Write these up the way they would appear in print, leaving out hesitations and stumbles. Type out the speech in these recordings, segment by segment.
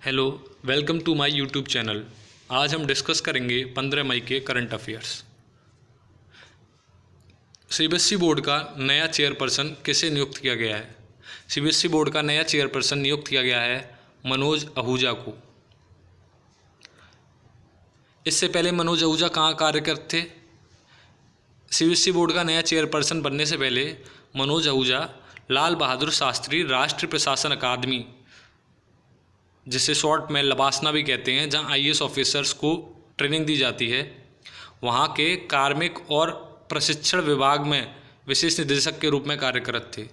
Hello, welcome to my YouTube channel. आज हम discuss करेंगे 15 मई के करंट अफेयर्स। सीबीएसई बोर्ड का नया चेयरपर्सन किसे नियुक्त किया गया है? सीबीएसई बोर्ड का नया चेयरपर्सन नियुक्त किया गया है मनोज आहूजा को। इससे पहले मनोज आहूजा कहाँ कार्य करते थे? सीबीएसई बोर्ड का नया चेयरपर्सन बनने से पहले मनोज आहूजा लाल बहादुर शास्त्री राष्ट्रीय प्रशासन अकादमी, जिसे शॉर्ट में लबासना भी कहते हैं, जहां आईएएस ऑफिसर्स को ट्रेनिंग दी जाती है, वहां के कार्मिक और प्रशिक्षण विभाग में विशेष निदेशक के रूप में कार्यरत थे।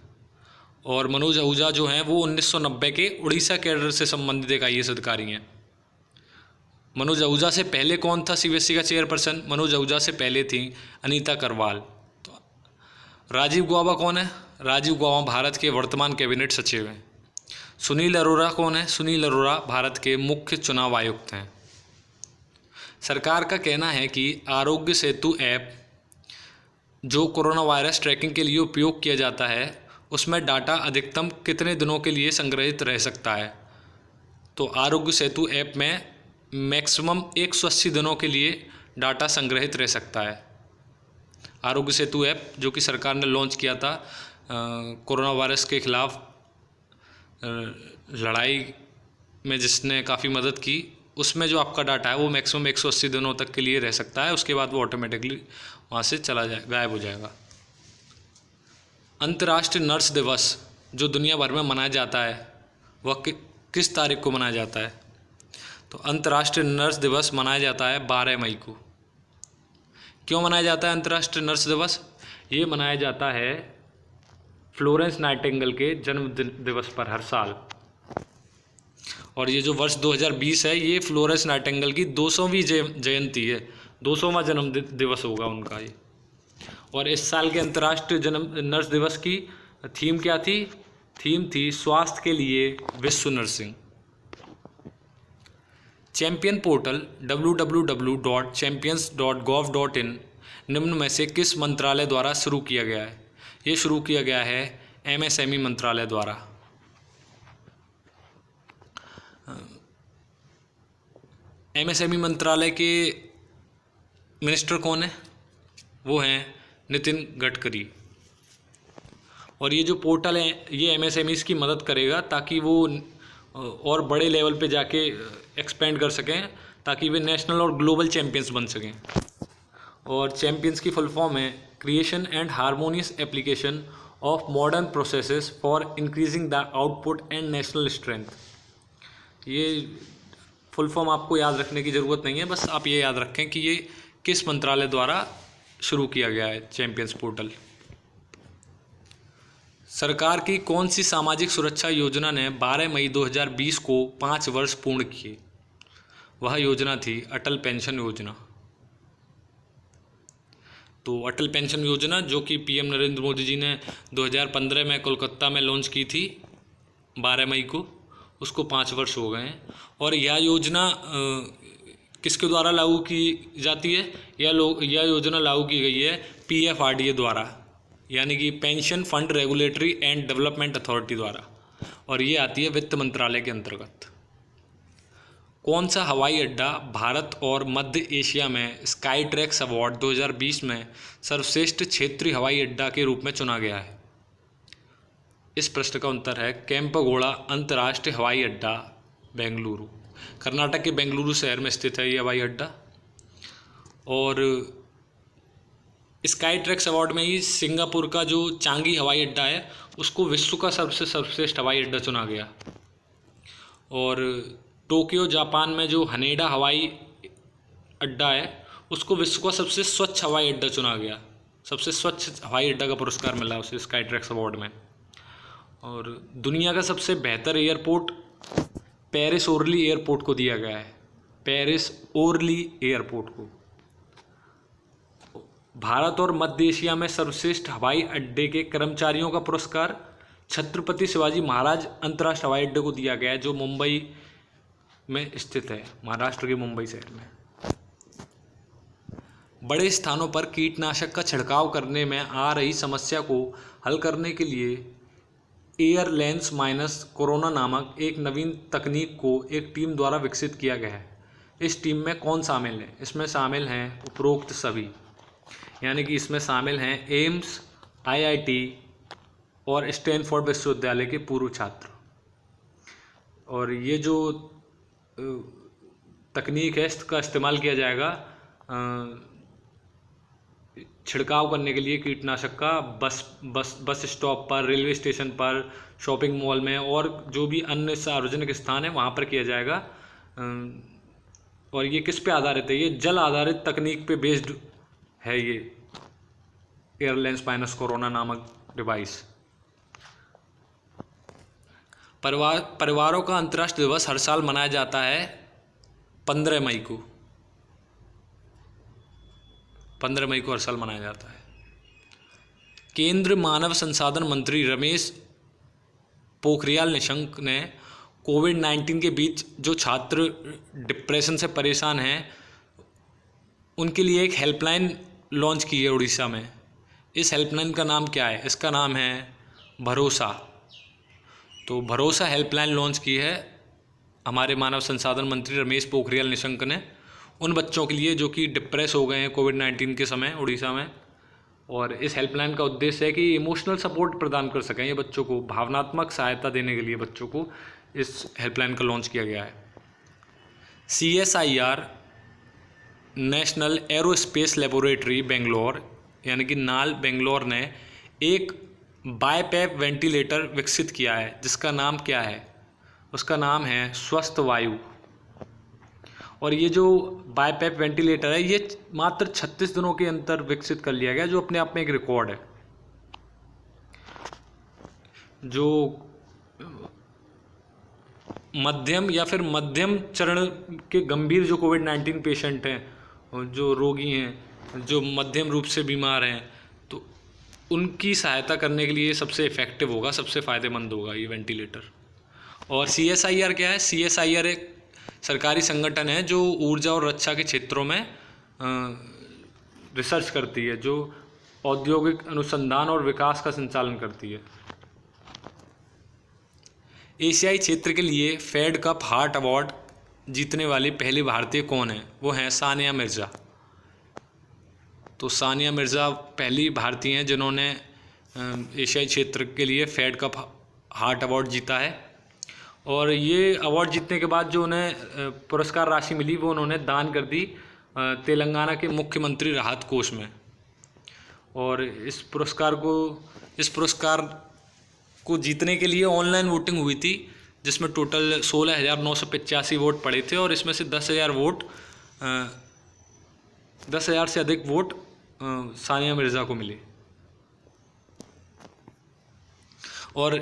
और मनोज आहूजा जो हैं वो 1990 के उड़ीसा कैडर से संबंधित एक आईएएस अधिकारी हैं। मनोज आहूजा से पहले कौन था सीबीएसई का चेयरपर्सन? मनोज आहूजा से पहले थी अनीता करवाल। तो राजीव गौबा कौन है? राजीव गौबा भारत के वर्तमान कैबिनेट सचिव हैं। सुनील अरोड़ा कौन है? सुनील अरोड़ा भारत के मुख्य चुनाव आयुक्त हैं। सरकार का कहना है कि आरोग्य सेतु ऐप जो कोरोना वायरस ट्रैकिंग के लिए उपयोग किया जाता है, उसमें डाटा अधिकतम कितने दिनों के लिए संग्रहित रह सकता है? तो आरोग्य सेतु ऐप में मैक्सिमम 180 दिनों के लिए डाटा संग्रहित रह सकता है। आरोग्य सेतु ऐप जो कि सरकार ने लॉन्च किया था कोरोना वायरस के खिलाफ लड़ाई में, जिसने काफ़ी मदद की, उसमें जो आपका डाटा है वो मैक्सिमम 180 दिनों तक के लिए रह सकता है। उसके बाद वो ऑटोमेटिकली वहाँ से चला जाए, गायब हो जाएगा। अंतर्राष्ट्रीय नर्स दिवस जो दुनिया भर में मनाया जाता है वह किस तारीख को मनाया जाता है? तो अंतर्राष्ट्रीय नर्स दिवस मनाया जाता है 12 मई को। क्यों मनाया जाता है अंतर्राष्ट्रीय नर्स दिवस? ये मनाया जाता है फ्लोरेंस नाइटिंगेल के जन्म दिवस पर हर साल। और ये जो वर्ष 2020 है ये फ्लोरेंस नाइटिंगेल की 200वीं जयंती है, 200वां जन्म दिवस होगा उनका ये। और इस साल के अंतर्राष्ट्रीय नर्स दिवस की थीम क्या थी? थीम थी स्वास्थ्य के लिए विश्व नर्सिंग। चैंपियन पोर्टल www.champions.gov.in निम्न में से किस मंत्रालय द्वारा शुरू किया गया है? ये शुरू किया गया है एमएसएमई मंत्रालय द्वारा। एमएसएमई मंत्रालय के मिनिस्टर कौन है? वो हैं नितिन गडकरी। और ये जो पोर्टल है ये एमएसएमईज़ की मदद करेगा ताकि वो और बड़े लेवल पे जाके एक्सपेंड कर सकें, ताकि वे नेशनल और ग्लोबल चैम्पियंस बन सकें। और चैम्पियंस की फुल फॉर्म है creation and harmonious application of modern processes for increasing the output and national strength. ये फुल फॉर्म आपको याद रखने की ज़रूरत नहीं है, बस आप ये याद रखें कि ये किस मंत्रालय द्वारा शुरू किया गया है चैम्पियंस पोर्टल। सरकार की कौन सी सामाजिक सुरक्षा योजना ने 12 मई 2020 को 5 वर्ष पूर्ण किए? वह योजना थी अटल पेंशन योजना। तो अटल पेंशन योजना जो कि पीएम नरेंद्र मोदी जी ने 2015 में कोलकाता में लॉन्च की थी 12 मई को, उसको 5 वर्ष हो गए हैं। और यह योजना किसके द्वारा लागू की जाती है? यह योजना लागू की गई है पीएफआरडीए द्वारा, यानी कि pension fund regulatory and development authority द्वारा, और ये आती है वित्त मंत्रालय के अंतर्गत। कौन सा हवाई अड्डा भारत और मध्य एशिया में स्काई ट्रैक्स अवार्ड 2020 में सर्वश्रेष्ठ क्षेत्रीय हवाई अड्डा के रूप में चुना गया है? इस प्रश्न का उत्तर है केम्पेगौड़ा अंतर्राष्ट्रीय हवाई अड्डा, बेंगलुरु। कर्नाटक के बेंगलुरु शहर में स्थित है ये हवाई अड्डा। और स्काई ट्रैक्स अवार्ड में ही सिंगापुर का जो चांगी हवाई अड्डा है उसको विश्व का सबसे सर्वश्रेष्ठ हवाई अड्डा चुना गया। और टोक्यो जापान में जो हनेडा हवाई अड्डा है उसको विश्व का सबसे स्वच्छ हवाई अड्डा चुना गया। सबसे स्वच्छ हवाई अड्डा का पुरस्कार मिला उसे स्काई ट्रैक्स अवार्ड में। और दुनिया का सबसे बेहतर एयरपोर्ट पेरिस ओरली एयरपोर्ट को दिया गया है, पेरिस ओरली एयरपोर्ट को। भारत और मध्य एशिया में सर्वश्रेष्ठ हवाई अड्डे के कर्मचारियों का पुरस्कार छत्रपति शिवाजी महाराज अंतर्राष्ट्रीय हवाई अड्डे को दिया गया है, जो मुंबई में स्थित है, महाराष्ट्र के मुंबई शहर में। बड़े स्थानों पर कीटनाशक का छिड़काव करने में आ रही समस्या को हल करने के लिए एयरलाइंस माइनस कोरोना नामक एक नवीन तकनीक को एक टीम द्वारा विकसित किया गया है। इस टीम में कौन शामिल है? इसमें शामिल हैं उपरोक्त सभी, यानी कि इसमें शामिल हैं एम्स, आईआईटी और स्टैनफोर्ड विश्वविद्यालय के पूर्व छात्र। और ये जो तकनीक है इसका इस्तेमाल किया जाएगा छिड़काव करने के लिए कीटनाशक का बस स्टॉप पर, रेलवे स्टेशन पर, शॉपिंग मॉल में और जो भी अन्य सार्वजनिक स्थान है वहाँ पर किया जाएगा। और ये किस पे आधारित है? ये जल आधारित तकनीक पे बेस्ड है ये एयरलाइंस माइनस कोरोना नामक डिवाइस। परिवारों का अंतर्राष्ट्रीय दिवस हर साल मनाया जाता है 15 मई को। 15 मई को हर साल मनाया जाता है। केंद्र मानव संसाधन मंत्री रमेश पोखरियाल निशंक ने कोविड-19 के बीच जो छात्र डिप्रेशन से परेशान हैं उनके लिए एक हेल्पलाइन लॉन्च की है उड़ीसा में। इस हेल्पलाइन का नाम क्या है? इसका नाम है भरोसा। तो भरोसा हेल्पलाइन लॉन्च की है हमारे मानव संसाधन मंत्री रमेश पोखरियाल निशंक ने उन बच्चों के लिए जो कि डिप्रेस हो गए हैं कोविड-19 के समय उड़ीसा में। और इस हेल्पलाइन का उद्देश्य है कि इमोशनल सपोर्ट प्रदान कर सकें ये बच्चों को, भावनात्मक सहायता देने के लिए बच्चों को इस हेल्पलाइन का लॉन्च किया गया है। CSIR national aerospace laboratory Bangalore यानी कि नाल बेंगलोर ने एक बाईपैप वेंटिलेटर विकसित किया है जिसका नाम क्या है? उसका नाम है स्वस्थ वायु। और ये जो बाईपैप वेंटिलेटर है ये मात्र 36 दिनों के अंदर विकसित कर लिया गया, जो अपने आप में एक रिकॉर्ड है। जो मध्यम या फिर मध्यम चरण के गंभीर जो कोविड-19 पेशेंट हैं, जो रोगी हैं, जो मध्यम रूप से बीमार हैं, तो उनकी सहायता करने के लिए सबसे इफ़ेक्टिव होगा, सबसे फ़ायदेमंद होगा ये वेंटिलेटर। और CSIR क्या है? CSIR एक सरकारी संगठन है जो ऊर्जा और रक्षा के क्षेत्रों में रिसर्च करती है, जो औद्योगिक अनुसंधान और विकास का संचालन करती है। एशियाई क्षेत्र के लिए फेड कप हार्ट अवार्ड जीतने वाली पहली भारतीय कौन है? वो हैं सानिया मिर्ज़ा। तो सानिया मिर्ज़ा पहली भारतीय हैं जिन्होंने एशियाई क्षेत्र के लिए फेड कप हार्ट अवार्ड जीता है। और ये अवार्ड जीतने के बाद जो उन्हें पुरस्कार राशि मिली वो उन्होंने दान कर दी तेलंगाना के मुख्यमंत्री राहत कोष में। और इस पुरस्कार को जीतने के लिए ऑनलाइन वोटिंग हुई थी जिसमें टोटल 16,985 वोट पड़े थे और इसमें से 10,000 से अधिक वोट सानिया मिर्ज़ा को मिले। और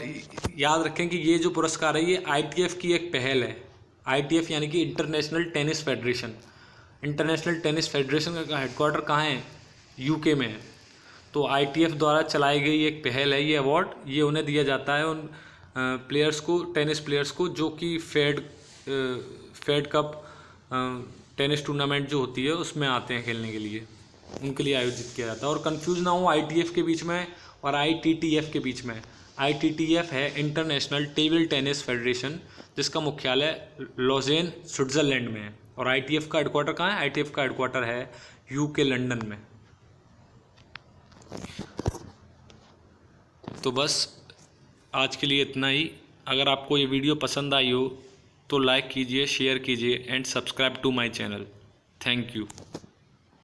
याद रखें कि ये जो पुरस्कार है ये ITF की एक पहल है। ITF यानी कि international tennis federation. International tennis federation का हेडक्वार्टर कहाँ है? UK में है। तो ITF द्वारा चलाई गई एक पहल है ये अवार्ड। ये उन्हें दिया जाता है उन प्लेयर्स को, टेनिस प्लेयर्स को जो कि फेड कप टेनिस टूर्नामेंट जो होती है उसमें आते हैं खेलने के लिए, उनके लिए आयोजित किया जाता है। और कंफ्यूज ना हो ITF के बीच में और ITTF के बीच में। ITTF है इंटरनेशनल टेबल टेनिस फेडरेशन जिसका मुख्यालय लॉजेन स्विट्ज़रलैंड में है। और ITF का हेडक्वार्टर कहाँ है? ITF का हेडक्वार्टर है UK लंदन में। तो बस आज के लिए इतना ही। अगर आपको ये वीडियो पसंद आई हो तो लाइक कीजिए, शेयर कीजिए and subscribe to my channel. Thank you.